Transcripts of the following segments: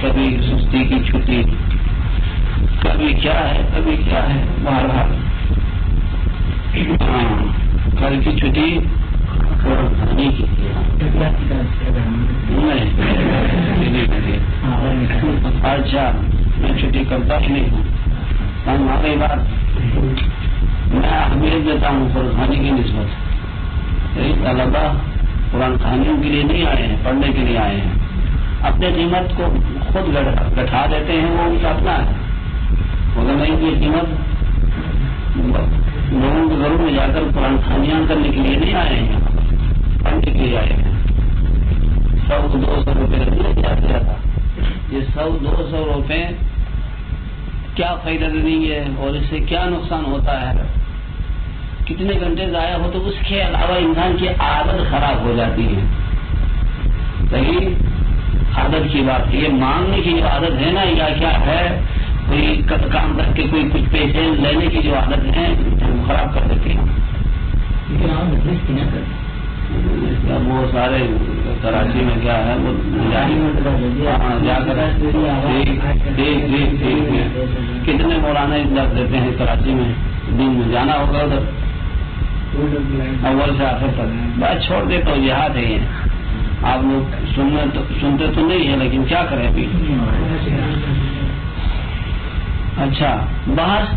کبھی سستی کی چھٹی، کبھی کیا ہے بہرحال کل کی چھٹی اچھا میں چھٹی کرتا ہی نہیں ہوں، ہماری بات میں اہمیت دیتا ہوں قرآن خوانی کی نسبت۔ طلبا قرآن خوانیوں کے لیے نہیں آئے ہیں، پڑھنے کے لیے آئے ہیں، اپنے قیمت کو خود گٹھا دیتے ہیں، وہ ان کا اپنا ہے، مگر نہیں یہ قیمت لوگوں کے گھروں میں جا کر قرآن خوانیاں کرنے کے لیے نہیں آئے ہیں، پڑھنے کے لیے آئے ہیں۔ 100-200 روپے دیا گیا تھا، یہ 100-200 روپے کیا فائدہ نہیں ہے اور اس سے کیا نقصان ہوتا ہے، کتنے گھنٹے ضائع ہو تو اس کے علاوہ انسان کی عادت خراب ہو جاتی ہے۔ صحیح عادت کی بات ہے، یہ مانگنے کی جو عادت ہے نا یا کیا ہے، کوئی کام کر کے کوئی کچھ پیسے لینے کی جو عادت ہے وہ خراب کر دیتے ہیں۔ وہ سارے کراچی میں کیا ہے وہ جا کر کتنے مولانا اجازت دیتے ہیں کراچی میں، دن میں جانا ہوگا ادھر اول سے آخر تک، بات چھوڑ دے تو جہاد ہے یہ، آپ لوگ سنتے تو نہیں ہے لیکن کیا کریں ابھی۔ اچھا بحث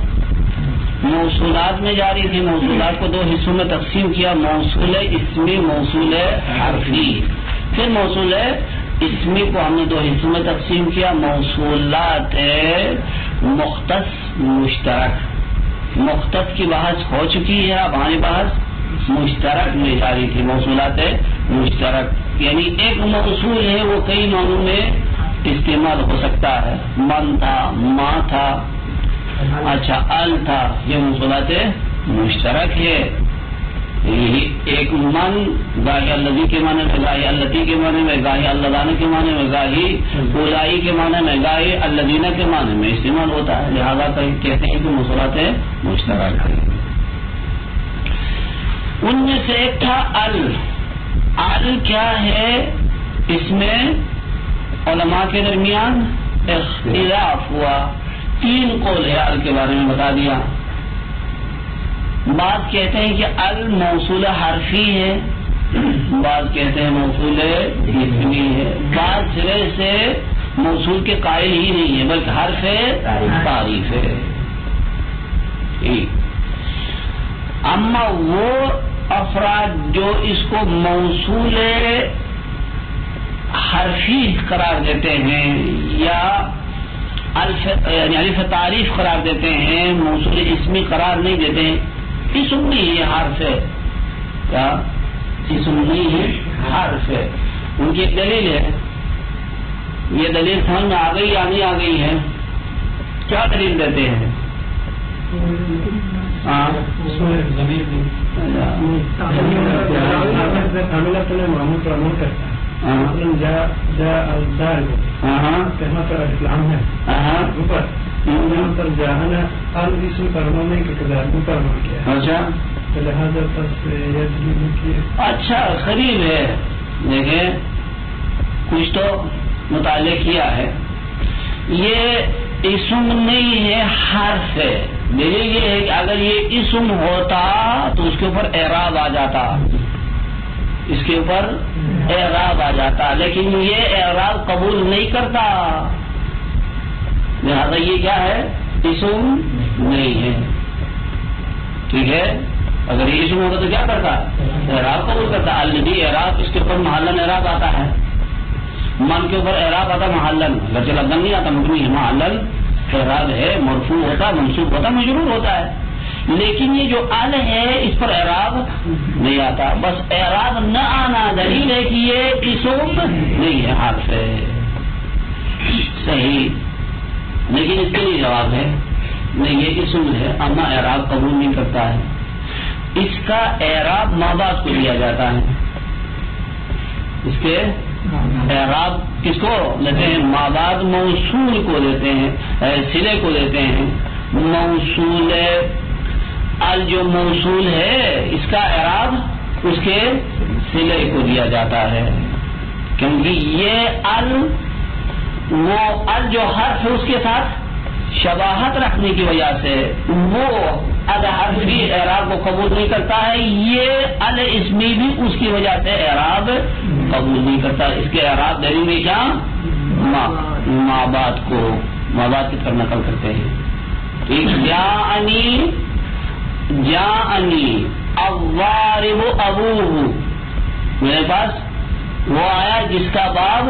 موصولات میں جاری تھی، موصولات کو 2 حصوں میں تقسیم کیا، موصول اسمی، موصول حرفی۔ پھر موصول اسمی کو ہم نے 2 حصوں میں تقسیم کیا، موصولات مختص مشترک۔ مختص کی بحث ہو چکی ہے، اب ہماری بحث مشترک میں جاری تھی، موصولات مشترک یعنی ایک موصول ہے وہ کئی معنوں میں استعمال ہو سکتا ہے، من تھا، ماں تھا، اچھا ال تھا، یہ موصولات مشترک ہے۔ یہی ایک من گاہی الذی کے معنی میں، گاہی التی کے معنی میں، گاہی اللذان کے معنی میں، گاہی اولائی کے معنی میں، گاہی الذین کے معنی میں استعمال ہوتا ہے، لہذا کہتے ہیں کہ موصولات مشترک ہے۔ ان میں سے ایک تھا ال۔ ال کیا ہے، اس میں علماء کے درمیان اختلاف ہوا، 3 قول ہے ال کے بارے میں بتا دیا۔ بعض کہتے ہیں کہ ال موصول حرفی ہے، بعض کہتے ہیں موصول اسمی ہے، بعض سرے سے موصول کے قائل ہی نہیں ہے بلکہ حرف تعریف ہے۔ اما وہ افراد جو اس کو موصول حرفی قرار دیتے ہیں یا الف تعریف قرار دیتے ہیں، موصول اسمی قرار نہیں دیتے ہیں، اسم نہیں ہے حرف ہے، کیا اسم نہیں ہے حرف ہے، ان کی ایک دلیل ہے، یہ دلیل سمجھ میں آ گئی یا نہیں آ گئی ہے؟ کیا دلیل دیتے ہیں؟ اچھا قریب ہے، دیکھیں کچھ تو مطالعہ کیا ہے، یہ اسم نہیں ہے حرف ہے۔ دیکھیے یہ ہے کہ اگر یہ اسم ہوتا تو اس کے اوپر اعراب آ جاتا، اس کے اوپر اعراب آ جاتا، لیکن یہ اعراب قبول نہیں کرتا، لہذا یہ کیا ہے، اسم نہیں ہے۔ ٹھیک ہے، اگر یہ اسم ہوگا تو کیا کرتا، اعراب قبول کرتا۔ الذی اعراب، اس کے اوپر محلن اعراب آتا ہے، من کے اوپر اعراب آتا محلن، اگرچہ لفظ نہیں آتا، مبنی ہے، محلن اعراب ہے، مرفوع ہوتا، منصوب ہوتا، مجرور ہوتا ہے، لیکن یہ جو ال ہے اس پر اعراب نہیں آتا، بس اعراب نہ آنا دلیل ہے کہ یہ اسم نہیں ہے، حرف ہے۔ صحیح، لیکن اس کے لیے جواب ہے نہیں، یہ اسم ہے اما اعراب قبول نہیں کرتا ہے، اس کا اعراب مابعد کو دیا جاتا ہے، اس کے اعراب کس کو لیتے ہیں، مابعد موصول کو دیتے ہیں، صلے کو دیتے ہیں، موصول ال جو موصول ہے اس کا اعراب اس کے صلے کو دیا جاتا ہے، کیونکہ یہ ال وہ ال جو حرف ہے اس کے ساتھ شباہت رکھنے کی وجہ سے وہ ال حرفی اعراب کو قبول نہیں کرتا ہے، یہ ال اسمی بھی اس کی وجہ سے اعراب قبول نہیں کرتا. اس کے اعراب دلیل میں کیا ما بعد کی طرف نقل کرتے ہیں. ٹھیک، جاءنی الضارب ابوہ، میرے پاس وہ آیا جس کا باپ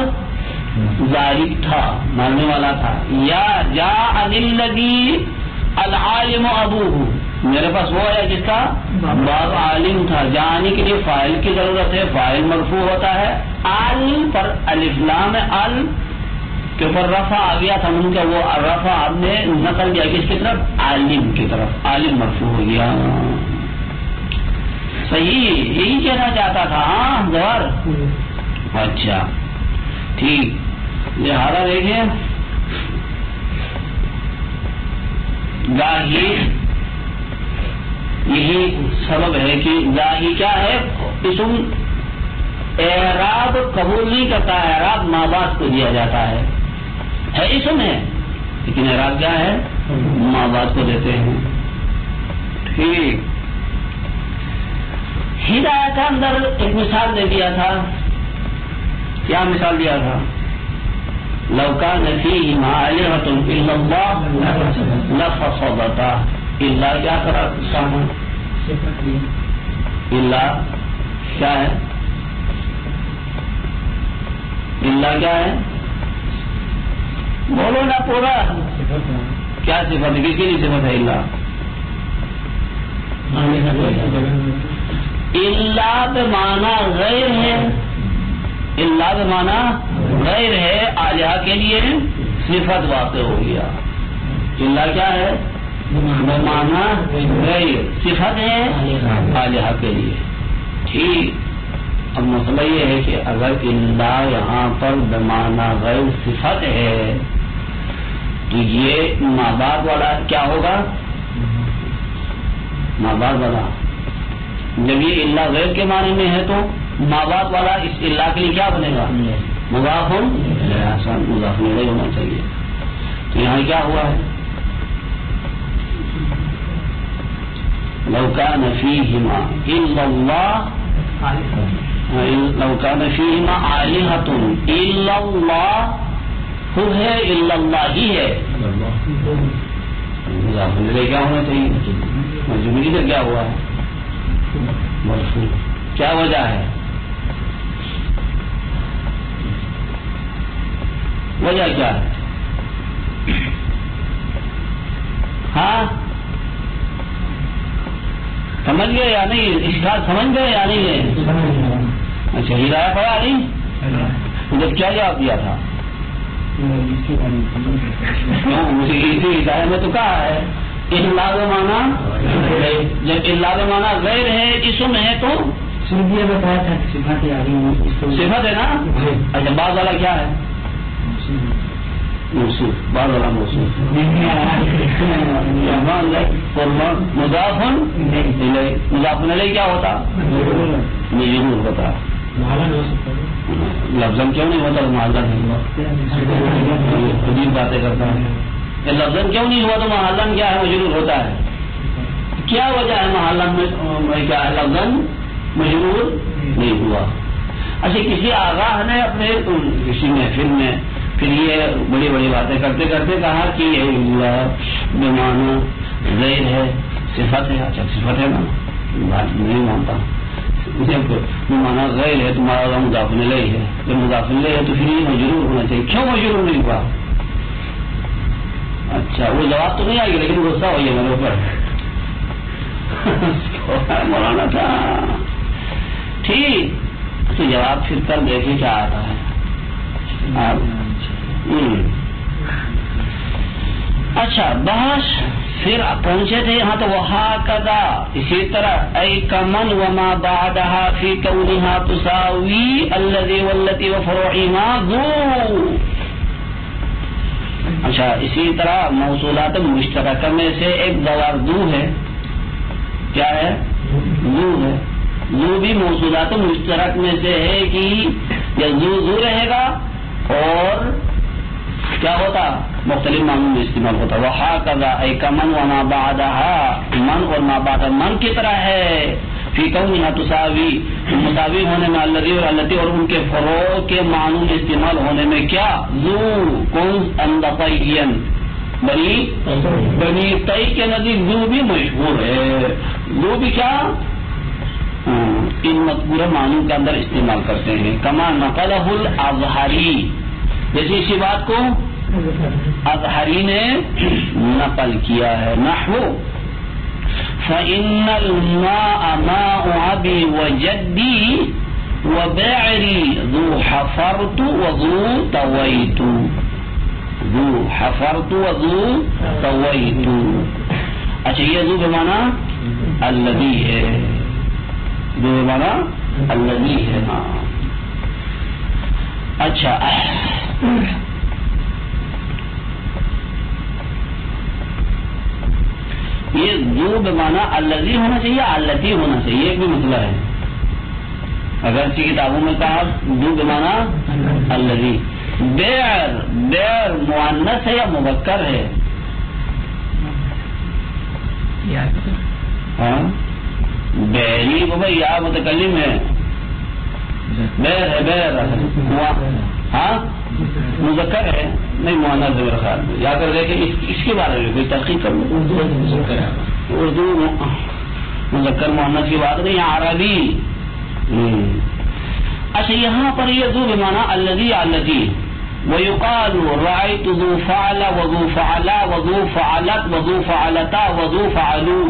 ضارب تھا، مارنے والا تھا. یا جاءنی الذی العالم ابوہ، میرے پاس وہ آیا جس کا باپ عالم تھا. جاءنی کے لیے فاعل کی ضرورت ہے، فاعل مرفوع ہوتا ہے. عالم پر الف لام ال کے اوپر رفع آ گیا تھا، ان کا وہ رفع آپ نے نقل کیا کس کی طرف؟ عالم کی طرف، عالم مرفوع ہو گیا. صحیح، یہی کہنا چاہتا تھا. ہاں گور، اچھا ٹھیک. لہذا دیکھیں گاہی یہی سبب ہے کہ گاہی کیا ہے، اسم اعراب قبول نہیں کرتا ہے، اعراب ما بعد کو دیا جاتا ہے اسم ہے لیکن اعراب کیا ہے، ما بعد کو دیتے ہیں. ٹھیک. ہدایت کا اندر ایک مثال دے دیا تھا. کیا مثال دیا تھا؟ لو کان فیہما آلہۃ الا اللہ لفسدتا. الا کیا کرا سامنے؟ الا کیا ہے؟ الا کیا ہے؟ بولو نا پورا. کیا صفت ہے؟ کس کے لیے صفت ہے الا؟ الا بمعنی غیر ہے، الا بمعنی غیر ہے، آلہہ کے لیے صفت واقع ہو گیا. الا کیا ہے؟ بمعنی غیر، صفت ہے آلہہ کے لیے. ٹھیک. اب مسئلہ یہ ہے کہ اگر الا یہاں پر بمعنی غیر صفت ہے تو یہ ما بعد والا کیا ہوگا؟ ما بعد والا جب یہ الا غیر کے معنی میں ہے تو ما بعد والا اس الا کے لیے کیا بنے گا؟ مضاف مضاف الیہ ہونا چاہیے. تو یہاں کیا ہوا ہے؟ لو کان فیہما الا اللہ، لو کان فیہما آلہۃ الا اللہ، خود ہے الا اللہ ہی ہے. مضاف الیہ کیا ہونا چاہیے؟ مجموعی سے کیا ہوا ہے؟ مرفوع. کیا وجہ ہے؟ وجہ کیا ہے؟ ہاں سمجھ گئے یا نہیں؟ اشکال سمجھ گئے یا نہیں ہے؟ اچھا ہدایت پڑا نہیں؟ جب کیا جواب دیا تھا؟ مجھے اسی ہدایت میں تو کہا ہے الا بمعنی، جب الا بمعنی غیر ہے اسم ہے تو بتایا تھا صفت ہے نا. اچھا بعض والا کیا ہے؟ موصوف. بعض والا موصوف. مضاف الیہ. مضاف الیہ کیا ہوتا؟ مجرور ہوتا. لفظاً کیوں نہیں ہوتا؟ محلن عجیب باتیں کرتا ہے. لفظاً کیوں نہیں ہوا تو محلن کیا ہے؟ مجرور ہوتا ہے. کیا وجہ ہے محلن میں کیا ہے؟ لفظاً مجرور نہیں ہوا. اچھا کسی آگاہ نے اپنے کسی محفل میں پھر یہ بڑی بڑی باتیں کرتے کرتے کہا کہ یہ بمعنی غیر ہے، صفت ہے. اچھا صفت ہے نا، بات نہیں مانتا. بمعنی غیر ہے، تمہارا مضاف الیہ ہے. جب مضاف الیہ ہے تو پھر یہ مجرور ہونا چاہیے. کیوں مجرور نہیں ہوا؟ اچھا وہ جواب تو نہیں آئے گا لیکن غصہ ہوئی ہے میرے اوپر. مولانا تھا. ٹھیک. تو جواب پھر کر دیکھے کیا آتا ہے. اچھا بحث پھر پہنچے تھے یہاں تو وہاکذا اسی طرح ای کمن وما بعدها فی کونها تساوی الذی واللتی وفروعهما ذو. اچھا اسی طرح موصولات مشترکہ میں سے ایک گوار ذو ہے. کیا ہے؟ ذو ہے. ذو بھی موصولات مشترک میں سے ہے کہ یا ذو رہے گا اور کیا ہوتا؟ مختلف معنوں میں استعمال ہوتا. وَحَاكَذَا أَيْ كَمَنْ وَمَا بَعْدَهَا من اور ما بعد من کی طرح ہے. فی کونها تساوی مساوی ہونے میں الذی اور التی اور ان کے فروع کے معنوں میں استعمال ہونے میں کیا؟ ذو کون اندقین بنی تئی کے نزدیک ذو بھی مشہور ہے. ذو بھی کیا ان مذکورہ معنوں کے اندر استعمال کرتے ہیں. کما نقلہ الازہری جیسے اسی بات کو اظہری نے نقل کیا ہے. نحو فَإِنَّ الْمَاءَ مَاءُ أَبِي وَجَدِّي وَبِعْرِي ذُو حَفَرْتُ وَذُو طَوَيْتُ. ذُو حَفَرْتُ وَذُو طَوَيْتُ. اچھا یہ ذو بمعنی الذی ہے. ذو بمعنی الذی ہے. اچھا یہ ذو بمعنی الذی ہونا چاہیے التی ہونا چاہیے ایک بھی مسئلہ ہے. اگرچہ کتابوں میں کہا ذو بمعنی الذی. بیر مؤنث ہے یا مذکر ہے؟ بیری بابا یا متکلم ہے. بیر ہے بیر ہاں مذکر ہے نہیں مؤنث ہے میرے خیال میں. یا کر دیکھیں اس کے بارے میں کوئی تحقیق کر لو. اردو مذکر مؤنث کی بات نہیں عربی. اچھا یہاں پر یہ ذو بمعنی الذی الذی. ويقال رأيت ذو فعل وذو فعلا وذو فعلت وذو فعلتا وذو فعلوا.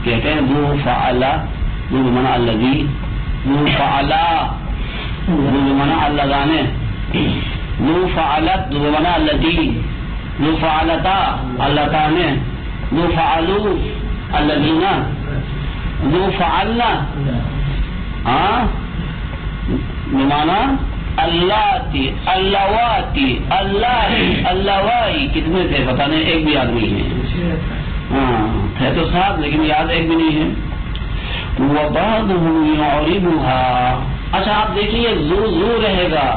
کہتے ہیں ذو فعلا ذو بمعنی الذی. ذو فعلا ذو بمعنی اللذان. ذو فعلت ذو بمعنی الذی. ذو فعلتا اللتان. ذو فعلوا الذین. ذو فعلنا بمعنی اللاتی اللواتی اللاہی اللوائی. کتنے تھے پتہ نہیں ایک بھی یاد نہیں ہے. ہے تو ساتھ لیکن یاد ایک بھی نہیں ہے. وَبَعْضُهُ يُعْرِبُهَا. اچھا آپ دیکھیے ذو رہے گا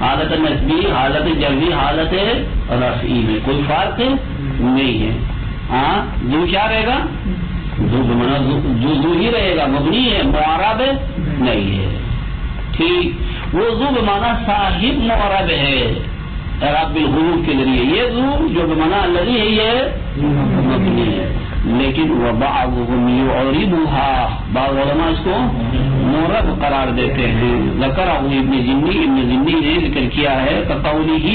حالت نسبی حالت جلبی حالت رفعی میں کوئی فرق نہیں ہے. ذو کیا رہے گا؟ ذو ہی رہے گا. مبنی ہے معرب نہیں ہے. ٹھیک. وہ ذو بمعنی صاحب معرب ہے اعراب بالحروف کے ذریعے. یہ ذو جو بمعنی الذی ہے یہ مبنی ہے. لیکن وَبَعْضُهُمْ يُعْرِبُهَا بعض علماء اس کو معرب قرار دیتے ہیں. ذکرہ ابن زنی نے ذکر کیا ہے كقوله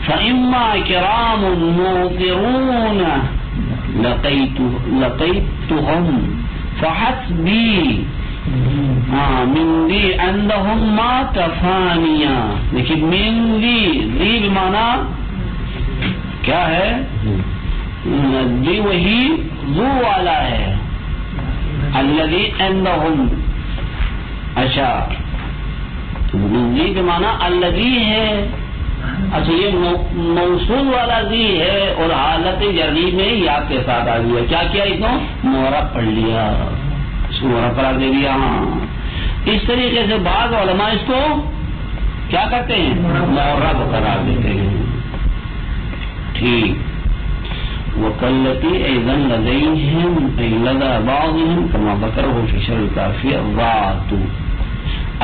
فَإِمَّا كِرَامٌ مُوقِرُونَ لَقَيْتُهُمْ فَحَسْبِي من دی عندهم ما کفانیہ. دیکھیے من دی بمعنی کیا ہے؟ دی وہی ذو والا ہے. الذی عندهم. اچھا دی بمعنی الذی ہے. اچھا یہ موصول والا ذی ہے اور حالت جری میں یا کے ساتھ آ گیا. کیا کیا اس کو معرب پڑھ لیا اس کو معرب قرار دے دیا. اس طریقے سے بعض علماء اس کو کیا کرتے ہیں معرب قرار دیتے ہیں. ٹھیک. وَقَلَّتِي أَيْضًا لَدَيْهِمْ أَيْ لَدَى بَعْضِهِمْ كَمَا ذَكَرَهُ فِي شَرْحِ الْكَافِيَّةِ ذَاتُ.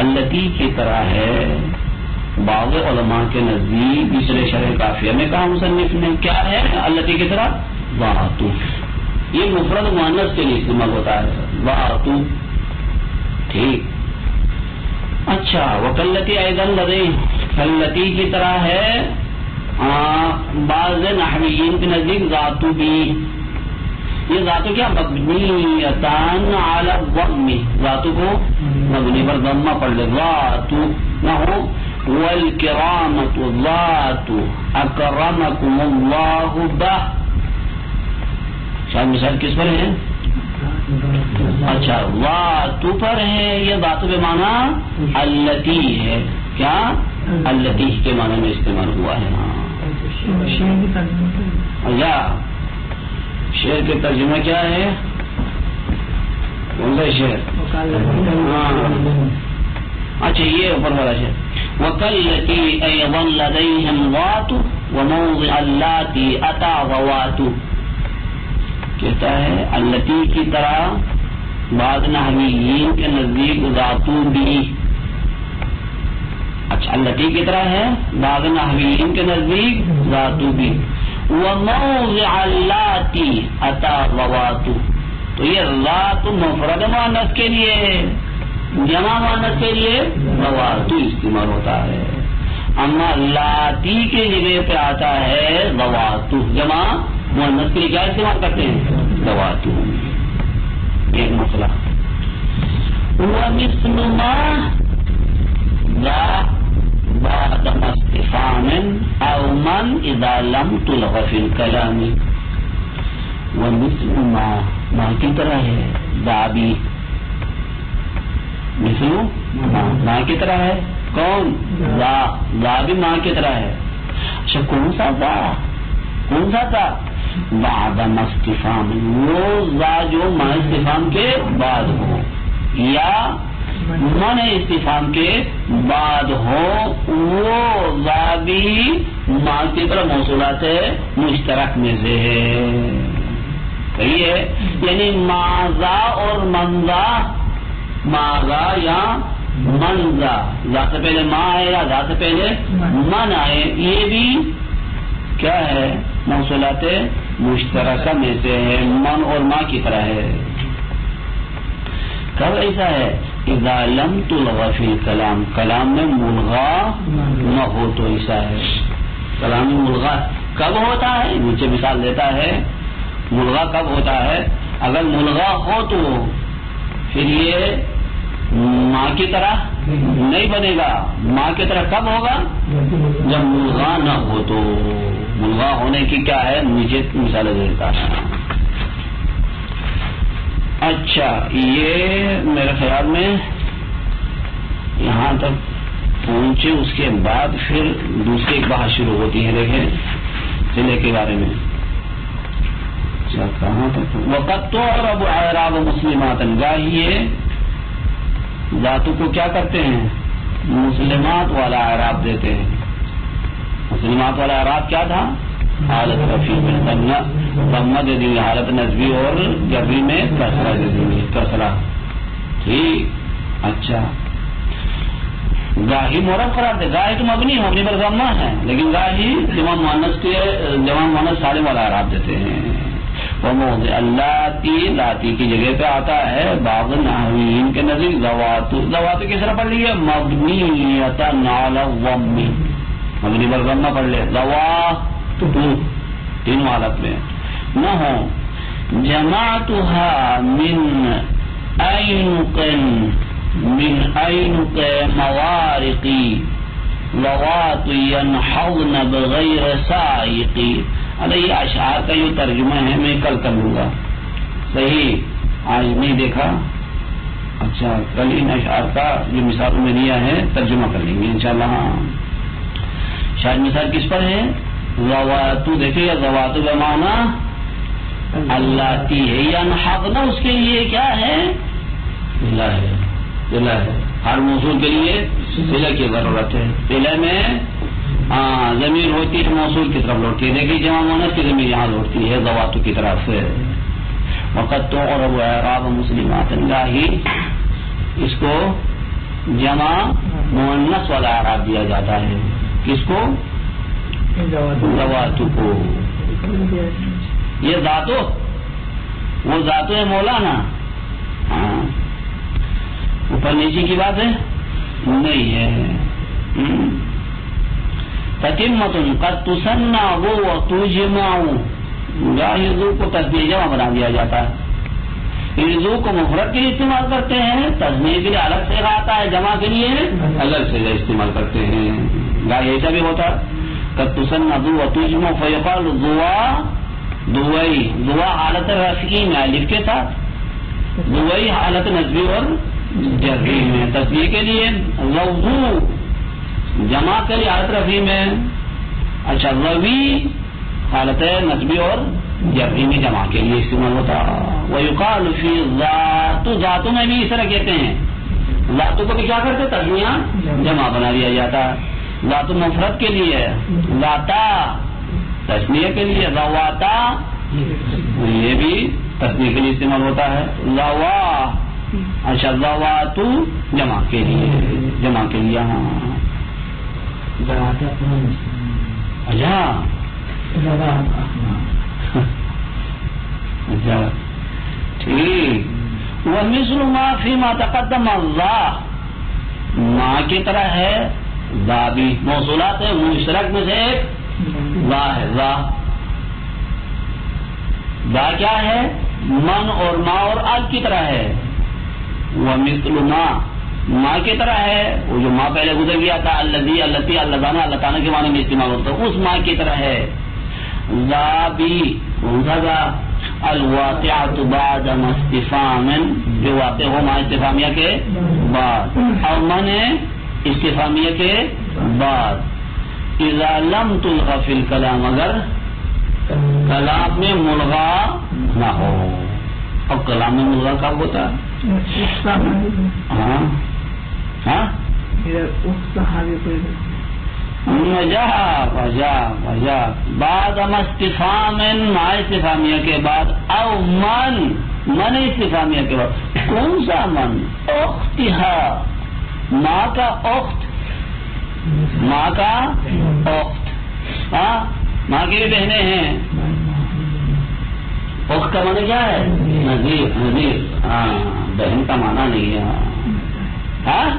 التی کی طرح ہے بعض علماء کے نزدیک دوسرے شرح کافیہ میں کہا مصنف نے کیا ہے التی کی طرح ذات. یہ مفرد مؤنث کے لیے استعمال ہوتا ہے ذات. ٹھیک. اچھا وکلتی ایضا لدی کلتی کی طرح ہے بعض نحویین کے نزدیک ذاتو بھی. یہ ذاتو کیا مبنیتان علی الضم. ذاتو کو مبنی پر ضمہ پڑھ لے. ذاتو نہ ہو والکرامۃ ذات اکرمکم اللہ بہ. شاید مثال کس پر ہے؟ اچھا ذاتو پر ہے. یہ ذاتو بے معنی التی ہے. کیا التی کے معنی میں استعمال ہوا ہے. یا شعر کے ترجمہ کیا ہے؟ کون سا شعر؟ اچھا یہ اوپر والا شعر وَكَلَّتِي أَيْضًا لَدَيْهِمْ ذَاتُ وَمَوْضِعَ اللَّاتِي أَتَى ذَوَاتُ. کہتا ہے اللتی کی طرح بعض نحویین کے نزدیک ذاتو بھی. اچھا اللتی کی طرح ہے بعض نحویین کے نزدیک ذاتو بھی. وَمَوْضِعَ اللَّاتِي أَتَى ذَوَاتُ. تو یہ ذات مفرد مؤنث کے لیے ہے، جمع مؤنث کے لیے ذواتو استعمال ہوتا ہے. اما لاتی کے جگہ پہ آتا ہے ذواتو، جمع مؤنث کے لیے کیا استعمال کرتے ہیں؟ ذواتو. ایک مسئلہ. وَمِثْلُ مَا ذَا بَعْدَ اسْتِفْهَامٍ أَوْ مَنْ إِذَا لَمْ تُلْغَ فِي الْكَلَامِ. وَمِثْلُ مَا کی طرح ہے ذا بھی. مثلو ماں کی طرح ہے. کون؟ ذا بھی ماں کی طرح ہے. اچھا کون سا ذا؟ کون سا تھا؟ بعد استفہام، وہ ذا جو ماں استفہام کے بعد ہو یا من استفہام کے بعد ہو، وہ ذا بھی ماں کی طرح موصولات مشترک میں سے ہے. صحیح ہے. یعنی ماذا اور منذا، ماذا یا منذا، ذا سے پہلے ماں آئے یا ذا سے پہلے من آئے، یہ بھی کیا ہے؟ موصولات مشترکہ میں سے ہے، من اور ماں کی طرح ہے. کب ایسا ہے؟ اذا لم تلغ فی الکلام، کلام میں ملغا نہ ہو تو ایسا ہے. کلام میں ملغا کب ہوتا ہے؟ نیچے مثال دیتا ہے. ملغا کب ہوتا ہے؟ اگر ملغا ہو تو پھر یہ ماں کی طرح نہیں بنے گا. ماں کی طرح کب ہوگا؟ جب ملغا نہ ہو تو. ملغا ہونے کی کیا ہے؟ نیچے مثالیں دیتا ہے. اچھا یہ میرے خیال میں یہاں تک پہنچے، اس کے بعد پھر دوسری ایک بحث شروع ہوتی ہے. دیکھیں ضلع کے بارے میں کہاں تک. وقت تو عرب اعراب مسلمات، گاہی ذاتوں کو کیا کرتے ہیں؟ مسلمات والا اعراب دیتے ہیں. مسلمات والا اعراب کیا تھا؟ حالت رفیع میں ضمہ دے دیں گے، حالت نصبی اور جبری میں کسرہ دے دیں گے. کسرہ ٹھیک. اچھا گاہی مورب قرار دے، گاہی تو مبنی پر ضمہ ہے، لیکن گاہی جمع مؤنث سالم والا اعراب دیتے ہیں. وموضع اللاتی، لاتی کی جگہ پہ آتا ہے بعض نحویین کے نزدیک ذواتو. ذواتو کس طرح پڑھ لیے؟ مبنیۃ علی الضم، مبنی پر ضمہ پڑھ لے. ذواتو تین حالت میں نہ ہو. جماعتها من عینق موارقی ذوات ینحضن بغیر سائقی. یہ اشعار کا یہ ترجمہ ہے، میں کل کر لوں گا. صحیح آج نہیں دیکھا. اچھا کل ان اشعار کا جو مثالوں میں دیا ہے ترجمہ کر لیں گے انشاءاللہ. ہاں شاید مثال کس پر ہے؟ ذواتو. دیکھیے ذواتو بمعنی اللاتی ہے. ینحضن اس کے لیے کیا ہے؟ صلہ ہے. صلہ ہے. ہر موصول کے لیے صلہ کی ضرورت ہے. صلہ میں ضمیر ہوتی ہے موصول کی طرف لوٹتی ہے. دیکھیے جمع مؤنث کی ضمیر یہاں لوٹتی ہے ذواتو کی طرف سے. وقت تو اور اعراب مسلمات، گاہی اس کو جمع مؤنث والا اعراب دیا جاتا ہے. کس کو؟ ذواتو کو. یہ ذاتو، وہ ذاتو ہے مولانا. ہاں اوپر نیچے کی بات ہے نہیں ہے. تتمۃ قد تثنى وتجمع، گاہی ذو کو تثنیہ جمع بنا دیا جاتا ہے. ذو کو مفرد کے لیے استعمال کرتے ہیں، تثنیہ کے لیے الگ سے آتا ہے، جمع کے لیے الگ سے استعمال کرتے ہیں. گاہی ایسا بھی ہوتا ہے قد تثنى وتجمع فيقال ذوا دوئی. ذوا حالت رفعی میں الف کے ساتھ، دوئی حالت نصبی اور جری میں تثنیہ کے لیے. ذو جمع کے لیے حالت رفعی میں. اچھا روی حالت نصبی اور جری میں جمع کے لیے استعمال ہوتا. ويقال في ذات، ذاتوں میں بھی اس طرح کہتے ہیں. ذاتوں کو بھی کیا کرتے تسمیہ جمع بنا دیا جاتا ہے. ذات مفرد کے لیے ذاتا تسمیہ کے لیے ذواتا یہ بھی تسمیہ کے لیے استعمال ہوتا ہے. ذوا اچھا ذواتو جمع کے لیے ہاں اچھا اچھا ٹھیک. ومثل ما فيما تقدم ذا ما کی طرح ہے ذا بھی موصولات مشترک میں سے ایک ذا ہے. ذا کیا ہے من اور ما اور ال کی طرح ہے. ومثل ما کی طرح ہے وہ جو ما پہلے گزر گیا تھا الذی اللتی اللذانہ اللہ تعالیٰ کے معنی میں استعمال ہوتا ہے اس ما کی طرح ہے. ذا بھی الواقعات بعد استفهام جو واقع ہو ما استفهامیہ کے بعد اور من استفهامیہ کے بعد. اذا لم تلغى في الكلام اگر کلام میں ملغا نہ ہو. اور کلام میں ملغا کب ہوتا ہے؟ ہاں بعد استفهام ما استفهامیہ کے بعد او من استفهامیہ کے بعد. کون سا من؟ اختها ماں کا اخت ہاں ماں کی بھی بہنیں ہیں. اخت کا معنی کیا ہے؟ نظیر ہاں بہن کا معنی نہیں ہے. ہاں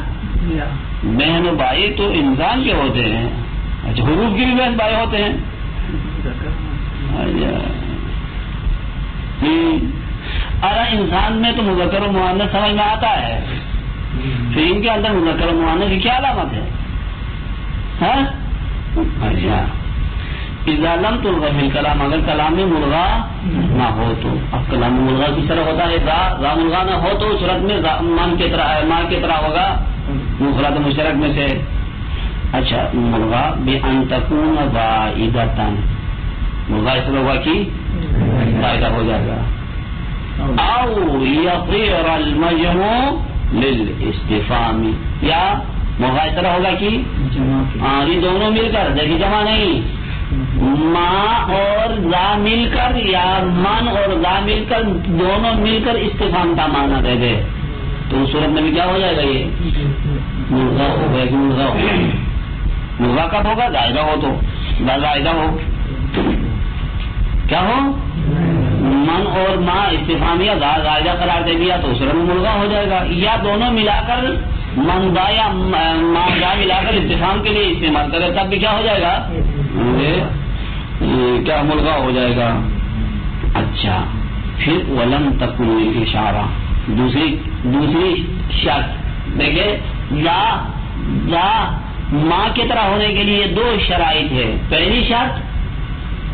بہن و بھائی تو انسان کے ہوتے ہیں. اچھا حروف کی بھی بہن بھائی ہوتے ہیں. ارے انسان میں تو مذکر و مؤنث سمجھ میں آتا ہے پھر ان کے اندر مذکر و مؤنث کی کیا علامت ہے؟ اچھا اذا لم تلغى في الكلام اگر کلام میں ملغا نہ ہو تو. اب کلام میں ملغا کس طرح ہوتا ہے؟ ذا ملغا نہ ہو تو صورت میں من کی طرح ماں کی طرح ہوگا مفرد مشترک میں سے. اچھا ملغا بأن تكون زائدة ملغا اس طرح ہوگا کہ زائدہ ہو جائے گا. او يصير المجموع للاستفهام یا ملغا اس طرح ہوگا کہ یہ دونوں مل کر دیکھیے جمع نہیں ماں اور ذا مل کر یا من اور ذا مل کر دونوں مل کر استفہام کا معنی دے دے تو اس صورت میں بھی کیا ہو جائے گا؟ یہ مرغا ہوگا کہ مرغا ہوگا. مرغا کب ہوگا؟ زائدہ ہو تو زائدہ ہو کیا ہو من اور ماں استفہامیہ زائدہ قرار دے دیا تو اس صورت میں مرغا ہو جائے گا. یا دونوں ملا کر من دا یا ماں دا ملا کر استفہام کے لیے استعمال کرے تب بھی کیا ہو جائے گا؟ کیا ملغا ہو جائے گا. اچھا پھر ولم تکن اشارہ دوسری شرط دیکھیں یا ماں کی طرح ہونے کے لیے دو شرائط ہے. پہلی شرط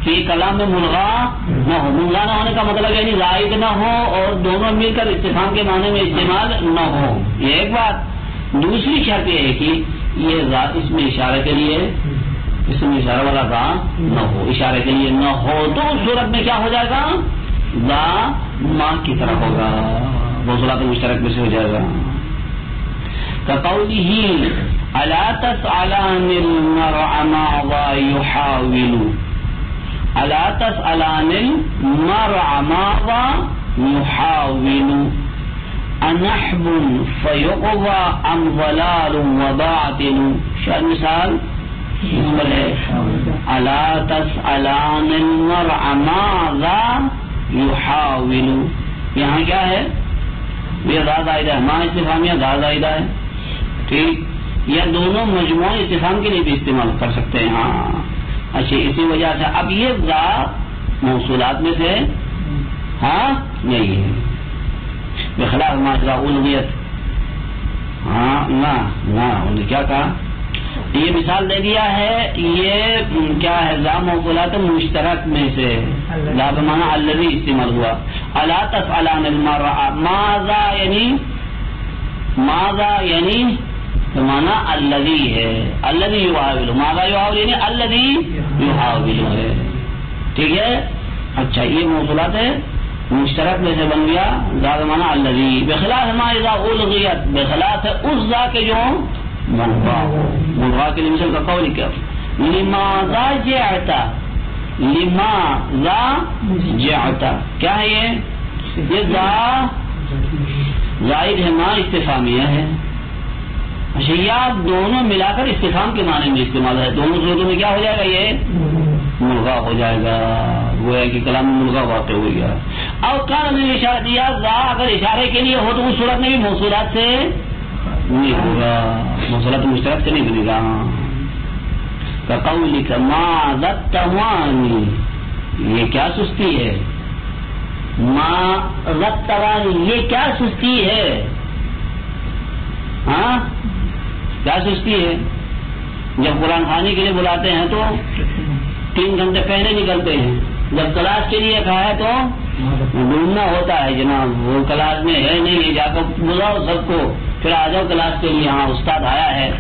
کہ کلام میں ملغا نہ ہو. ملغا نہ ہونے کا مطلب یعنی زائد نہ ہو اور دونوں مل کر استفہام کے معنی میں استعمال نہ ہو. یہ ایک بات. دوسری شرط یہ ہے کہ یہ ذات اس میں اشارے کے لیے اس میں اشارہ والا ذا نہ ہو. اشارے کے لیے نہ ہو تو اس صورت میں کیا ہو جائے گا؟ ذا ماں کی طرح ہوگا موصولات مشترک میں سے ہو جائے گا. كقوله الا تسألان المرء ماذا يحاول الا تسألان المرء ماذا يحاول انحب فيقضى ام ضلال وباطل. شاید مثال الا تسألان المرء ماذا يحاول. یہاں کیا ہے؟ یہ ذا زائدہ ہے. ماں استفہامیہ ذا زائدہ ہے. ٹھیک. یا دونوں مجموعہ استفہام کے لیے بھی استعمال کر سکتے ہیں. ہاں اچھا اسی وجہ سے اب یہ ذا موصولات میں سے ہاں نہیں ہے بخلاف ماجرا الغیت. ہاں نہ کیا کہا؟ یہ مثال دے دیا ہے. یہ کیا ہے؟ ذا موصولات مشترک میں سے ذا بمعنی الذی استعمال ہوا. الا تسألان المرء ماذا یعنی بمعنی الذی ہے. الذی یحاول ماذا یحاول یعنی الذی یحاول ہے. ٹھیک ہے. اچھا یہ موصولات ہے مشترک میں سے بن گیا ذا بمعنی الذی، بخلاف ما اذا الغیت، بخلاف اس ذا کے جو ملغا کے لیے مثل کا قول کیا لماذا جئت، لماذا جئت کیا ہے یہ ذا زائد ہے، ما استفہامیہ ہے. اچھا یہ دونوں ملا کر استفہام کے معنی میں استعمال ہے، دونوں صورتوں میں کیا ہو جائے گا یہ ملغا ہو جائے گا، گویا کہ کلام میں ملغا واقع ہو گیا. اور کان نے اشارہ دیا ذا اگر اشارے کے لیے ہو تو اس صورت میں بھی موصولات سے نہیں ہوگا، موصولات مشترک سے نہیں بنے گا. کقولک ما ذتوانی، یہ کیا سستی ہے، ما ذتوانی یہ کیا سستی ہے، ہاں کیا سستی ہے. جب قرآن خوانی کے لیے بلاتے ہیں تو 3 گھنٹے پہلے نکلتے ہیں، جب کلاس کے لیے کہا ہے تو ڈھونڈنا ہوتا ہے جناب وہ کلاس میں ہے نہیں، جا کر بلاؤ سب کو پھر آ جاؤ کلاس کے لیے، ہاں استاد آیا ہے.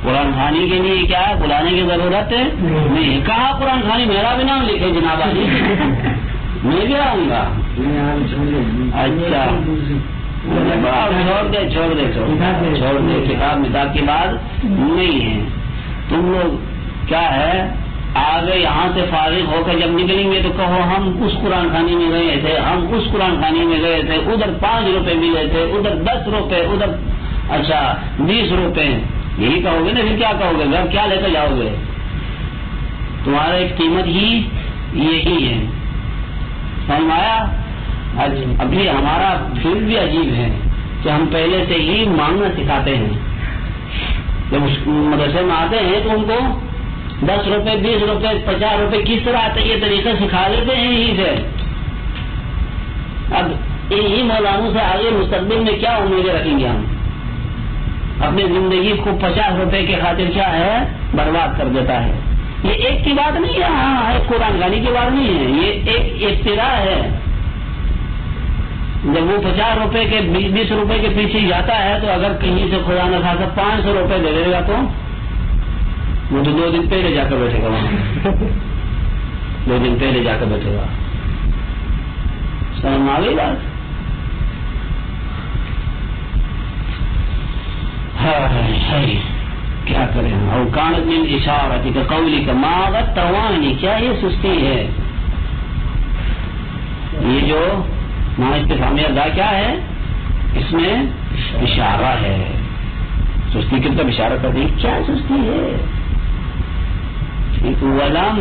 قرآن خوانی کے لیے کیا ہے بلانے کی ضرورت ہے نہیں. کہا قرآن خوانی میرا بھی نام لکھے جناب علی، میں بھی آؤں گا. اچھا چھوڑ دے کتاب متاب کی بات نہیں ہے. تم لوگ کیا ہے آگے یہاں سے فارغ ہو کر جب نکلیں گے تو کہو ہم اس قرآن خوانی میں گئے تھے، ہم اس قرآن خوانی میں گئے تھے، ادھر 5 روپے ملے تھے، ادھر 10 روپے، ادھر اچھا 20 روپے. یہی کہو گے نا، پھر کیا کہو گے، گھر کیا لے کر جاؤ گے. تمہارا ایک قیمت ہی یہی ہے، سمجھ آیا. ابھی ہمارا پھر بھی عجیب ہے کہ ہم پہلے سے ہی مانگنا سکھاتے ہیں. جب اس مدرسے میں آتے ہیں تو ان کو 10 روپے 20 روپے 50 روپے کس طرح آتا ہے یہ طریقہ سکھا لیتے ہیں یہیں سے. اب انہی مولانوں سے آگے مستقبل میں کیا امیدیں رکھیں گے ہم. اپنی زندگی کو 50 روپے کے خاطر کیا ہے برباد کر دیتا ہے. یہ ایک کی بات نہیں ہے، ہاں قرآن خوانی کی بات نہیں ہے، یہ ایک ابتدا ہے. جب وہ 50 روپے کے 20 روپے کے پیچھے جاتا ہے تو اگر کہیں سے خدا نہ خاصا 500 روپے دے دے گا تو وہ تو 2 دن پہلے جا کر بیٹھے گا وہاں 2 دن پہلے جا کر بیٹھے گا. سمجھ آ گئی بات. کیا کریں. اور کانت من اشارتی کا قولی کا ما غتوانی، کیا یہ سستی ہے. یہ جو ما استفہامیہ ذا کیا ہے، اس میں اشارہ ہے. سستی کی طرف اشارہ کر دی، کیا سستی ہے. ولم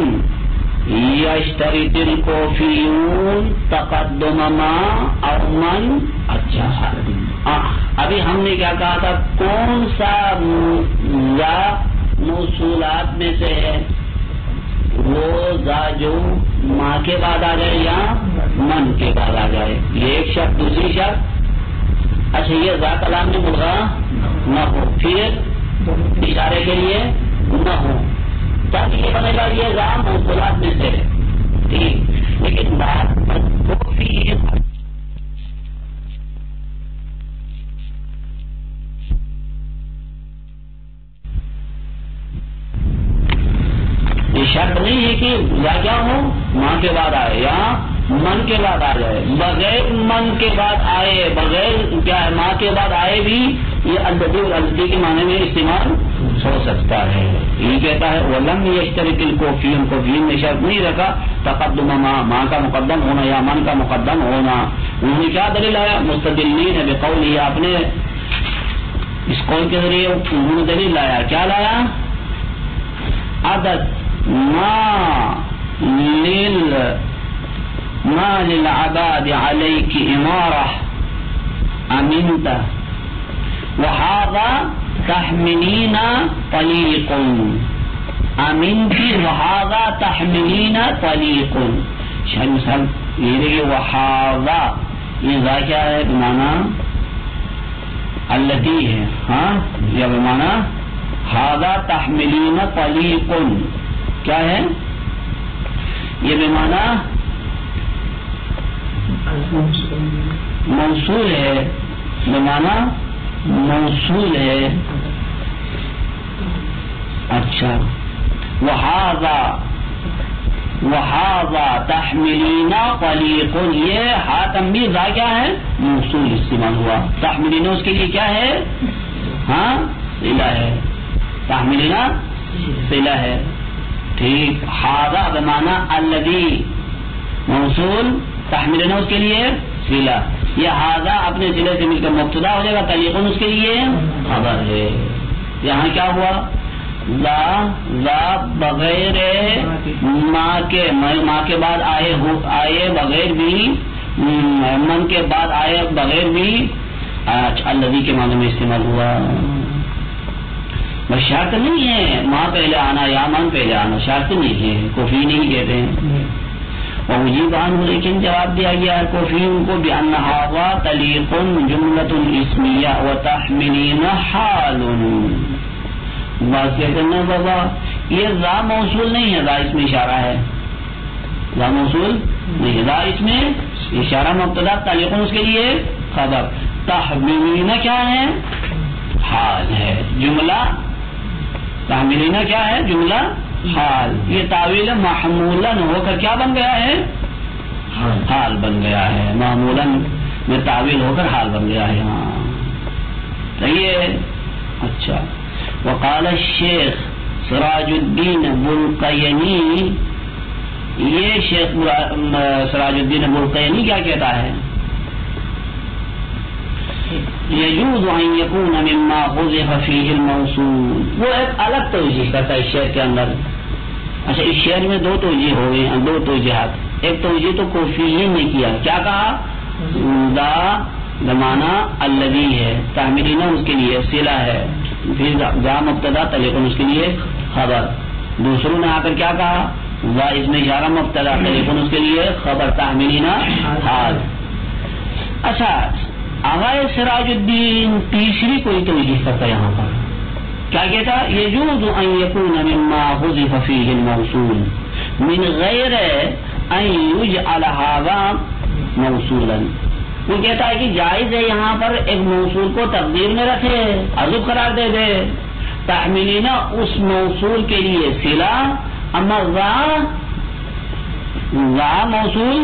یشترط الکوفیون تقدم ما او من. اچھا ابھی ہم نے کیا کہا تھا، کون سا ذا موصولات میں سے ہے، وہ ذا جو ماں کے بعد آ جائے یا من کے بعد آ جائے. یہ ایک شرط. دوسری شرط اچھا یہ ذا کلام میں ملغا نہ ہو، پھر اشارے کے لیے نہ ہو، تب یہ بنے گا یہ ذا موصولات میں سے ہے. ٹھیک، لیکن بات یہ شرط نہیں ہے کہ یا کیا ہو ماں کے بعد آئے یا من کے بعد آ جائے. بغیر من کے بعد آئے، بغیر کیا ہے ماں کے بعد آئے بھی یہ الدی اور الدی کے معنی میں استعمال ہو سکتا ہے. یہ کہتا ہے ولم یشترط الکوفیون، کوفیون نے شرط نہیں رکھا تقدم ماں کا مقدم ہونا یا من کا مقدم ہونا. انہوں نے کیا دلیل آیا، مستدلین ہے بقول، یہ آپ نے اس قول کے ذریعے انہوں نے دلیل لایا. کیا لایا، عدد ما للعباد عليك امارة امنت وهذا تحملين طليق، امنت وهذا تحملين طليق. شاید مثال یہ دیکھیے وهذا یہ ذا کیا ہے بمعنی التي ہے، ہاں یا بمعنی هذا تحملين طليق کیا ہے، یہ بمعنی موصول ہے، بمعنی موصول ہے. اچھا وہذا وہذا تحملین طلیق، یہ ہا تنبیہ ذا کیا ہے؟ موصول استعمال ہوا. تحملین اس کے لیے کیا ہے؟ ہاں صلہ ہے. تحملین صلہ ہے. ٹھیک. ہذا بمعنی الذی موصول، تحملین اس کے لیے صلہ. یہ ہذا اپنے صلے سے مل کر مبتدا ہو جائے گا، طلیق اس کے لیے خبر ہے. یہاں کیا ہوا؟ ذا بغیر ماں کے بعد آئے بغیر بھی، من کے بعد آئے بغیر بھی الذی کے معنی میں استعمال ہوا. بس شرط نہیں ہے ماں پہلے آنا یا من پہلے آنا، شرط نہیں ہے. کوفی نہیں کہتے ہیں. اور مجیب عنہ لیکن جواب دیا گیا ہے کوفی ان کو بأن ھذا طلیق جملۃ اسمیہ وتحملین حال. بات کہتے ہیں نا بابا یہ ذا موصول نہیں ہے، ذا اس میں اشارہ ہے. ذا موصول نہیں ہے، ذا اس میں اشارہ مبتدا، طلیق اس کے لیے خبر. تحملین کیا ہے؟ حال ہے. جملہ تحملین کیا ہے؟ جملہ حال. یہ تعویل محمولاً ہو کر کیا بن گیا ہے؟ حال بن گیا ہے. معمولاً میں تعویل ہو کر حال بن گیا ہے. ہاں صحیح ہے. اچھا. وقال الشیخ سراج الدین بلقینی، یہ شیخ سراج الدین بلقینی کیا کہتا ہے؟ یجوز ان یکون مما حذف فیہ الموصول. وہ ایک الگ توجیہ کرتا ہے اس شعر کے اندر. اچھا اس شعر میں دو توجیہ ہو گئے، دو توجیہات. ایک توجیہ تو کوفیین نے کیا، کیا کہا؟ ذا زمانہ الذی ہے، تحملین اس کے لیے صلہ ہے، پھر ذا مبتدا طلیق اس کے لیے خبر. دوسروں نے آ کر کیا کہا؟ ذا اس میں اشارہ مبتدا طلیق اس کے لیے خبر، تحملین حال. اچھا آغا سراج الدین تیسری کوئی توجیہ کرتا یہاں پر، کیا کہتا؟ یجوز ان یکون مما حذف فیہ الموصول من غیر ان یجعل ھذا موصولا. وہ کہتا ہے کہ جائز ہے یہاں پر ایک موصول کو تقدیر میں رکھے، حذف قرار دے دے. تحملین اس موصول کے لیے صلہ، اما ذا موصول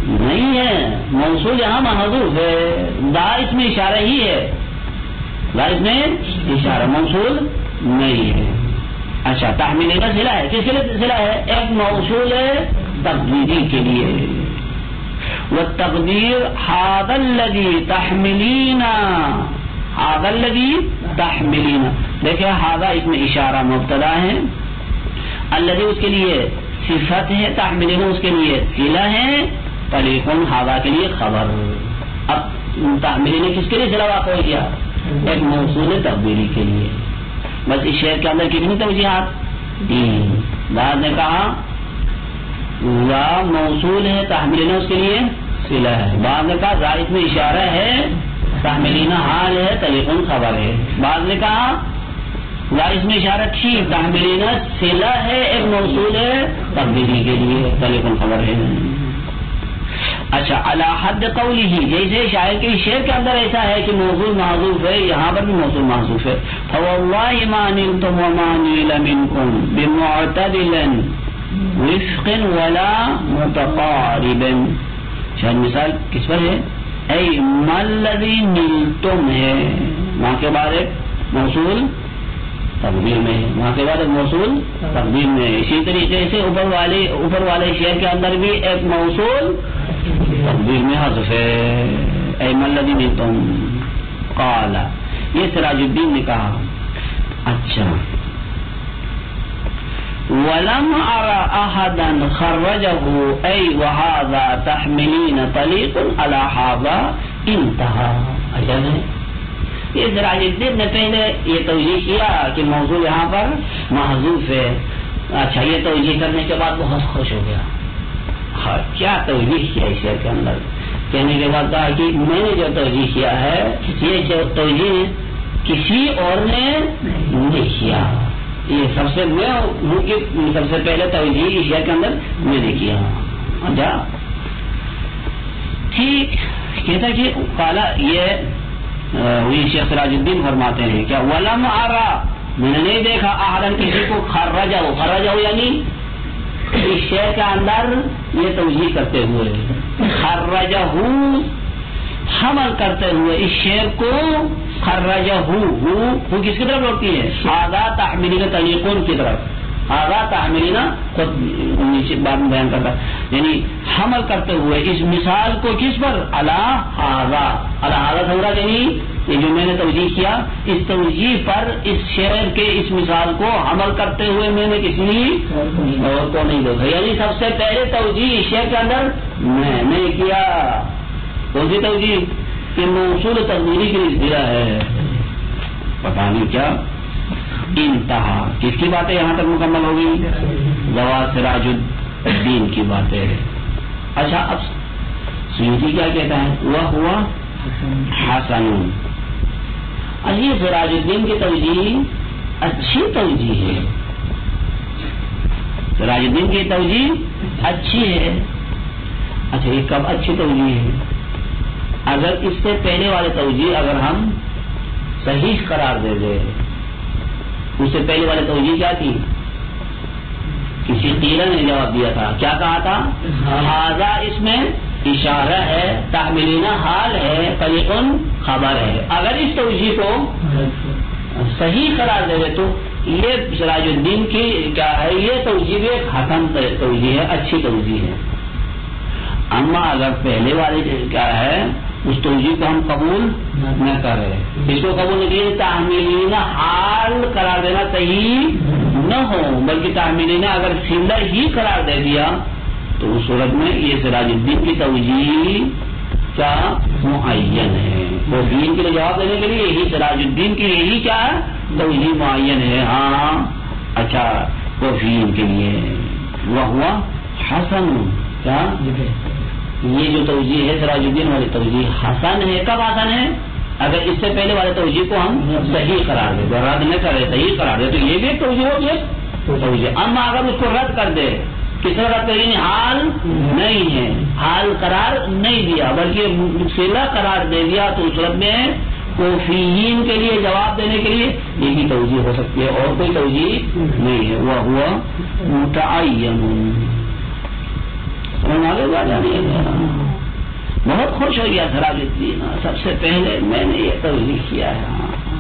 نہیں ہے، موصول یہاں محذوف ہے. ذا اس میں اشارہ ہی ہے، ذا اس میں اشارہ، موصول نہیں ہے. اچھا تحملین صلہ ہے، کس کے لیے صلہ ہے؟ ایک موصول ہے تقدیری کے لیے. والتقدیر ھذا الذی تحملین، ھذا الذی تحملین. دیکھیں ھذا اس میں اشارہ مبتدا ہے، الذی اس کے لیے صفت ہے، تحملین اس کے لیے صلہ ہے، طلیق ھذا کے لیے خبر. اب تحملین کس کے لیے صلہ واقع ہو گیا؟ ایک موصول تقدیری کے لیے. بس اس شعر کے اندر کتنی توجیہات؟ بعد نے کہا ذا موصول ہے، تحملین اس کے لیے صلہ ہے. بعد نے کہا ذا اس میں اشارہ ہے، تحملین حال ہے، طلیق خبر ہے. بعد نے کہا ذا اس میں اشارہ ٹھیک، تحملین صلہ ہے، ایک موصول ہے تقدیری کے لیے، طلیق خبر ہے. اچھا علی حد قولہ، جیسے شاعر کے شعر کے اندر ایسا ہے کہ موصول محذوف ہے، یہاں پر بھی موصول محذوف ہے. فواللہ ما نلتم وما نیل منکم بمعتدل وفق ولا متقارب. شاید مثال کس پر ہے؟ اے ما الذی نلتم ہے، وہاں کے بعد ایک موصول تقدیر میں ہے، وہاں کے بعد ایک موصول تقدیر میں ہے. اسی طریقے سے اوپر والے شعر کے اندر بھی ایک موصول تقدیر میں حذف ہے. اے ما الذی نلتم. قال، یہ سراج الدین نے کہا. اچھا ولم ارى احدا خرجه اي وهذا تحملين طليق على هذا انتهى. اچھا یہ سراج الدین نے پہلے یہ توجیہ کیا کہ موضوع یہاں پر محذوف ہے. اچھا یہ توجیہ کرنے کے بعد بہت خوش ہو گیا. ہاں کیا توجیہ کیا اس شعر کے اندر؟ کہنے کے بعد کہا کہ میں نے جو توجیہ کیا ہے یہ جو توجیہ کسی اور نے نہیں کیا، یہ سب سے میں ہوں کہ سب سے پہلے توجیہ اس شعر کے اندر میں نے کیا. اچھا ٹھیک. کہتا کہ کالا یہ شیخ سراج الدین فرماتے ہیں کیا ولم ارا، میں نے نہیں دیکھا احدن کسی کو خرجہ یعنی اس شے کے اندر یہ توجیہ کرتے ہوئے خرجہ حمل کرتے ہوئے اس شعر کو خرجہ ہو کس کی طرف لوٹتی ہے؟ آغا تحمیلین طریقون کی طرف. آغا تحمیلین خود نیچے بعد میں بیان کرتا ہے، یعنی حمل کرتے ہوئے اس مثال کو کس پر؟ اللہ آغا تھوڑا، یعنی یہ جو میں نے توجیہ کیا اس توجیہ پر اس شعر کے اس مثال کو حمل کرتے ہوئے میں نے کسی اور کو نہیں دیکھا. یعنی سب سے پہلے توجیہ اس شعر کے اندر میں نے کیا. کون سی توجیہ؟ کہ موصول تقدیری کے لیے دیا ہے پتہ نہیں کیا. انتہا کس کی باتیں یہاں تک مکمل ہوگی؟ جواز سراج الدین کی باتیں. اچھا اب سیوطی کیا کہتا ہے؟ وہ ہوا حسن. یہ سراج الدین کی توجیہ اچھی توجیہ ہے. سراج الدین کی توجیہ اچھی ہے. اچھا یہ کب اچھی توجیہ ہے؟ اگر اس سے پہلے والے توجیہ اگر ہم صحیح قرار دے دیں. اس سے پہلے والے توجیہ کیا تھی؟ کسی قیلہ نے جواب دیا تھا، کیا کہا تھا؟ ہاذا اس میں اشارہ ہے، تحمیلین حال ہے، طریقن خبر ہے. اگر اس توجیہ کو صحیح قرار دے دے تو یہ سراج الدین کی کیا ہے؟ یہ توجیہ بھی ایک حسن توجیہ ہے، اچھی توجیہ ہے. اما اگر پہلے والے کیا ہے اس توجیہ کو ہم قبول نہ کریں، اس کو قبول نہیں کیے، تحمیلین حال قرار دینا صحیح نہ ہو بلکہ تحمیلین اگر سندر ہی قرار دے دیا تو اس صورت میں یہ سراج الدین کی توجیہ کیا معین ہے. وہ دین کے لیے جواب دینے کے لیے یہی سراج الدین کی یہی کیا ہے توجیہ معین ہے. ہاں اچھا کوفین کے لیے وہ ہوا حسن. کیا یہ جو توجیہ ہے سراج الدین والی توجیہ حسن ہے. کب حسن ہے؟ اگر اس سے پہلے والے توجیہ کو ہم صحیح قرار دیں، رد نہ کرے صحیح قرار دے تو یہ بھی ایک توجیہ ہوتی ہے توجیہ. اما اگر اس کو رد کر دے، کس طرح رد کریں؟ حال نہیں ہے، حال قرار نہیں دیا بلکہ صلہ قرار دے دیا تو اس صورت میں کوفیین کے لیے جواب دینے کے لیے یہی توجیہ ہو سکتی ہے اور کوئی توجیہ نہیں ہے. وہ ہوا متعین. بہت خوش ہو گیا سراج الدین، سب سے پہلے میں نے یہ توجیہ کیا ہے.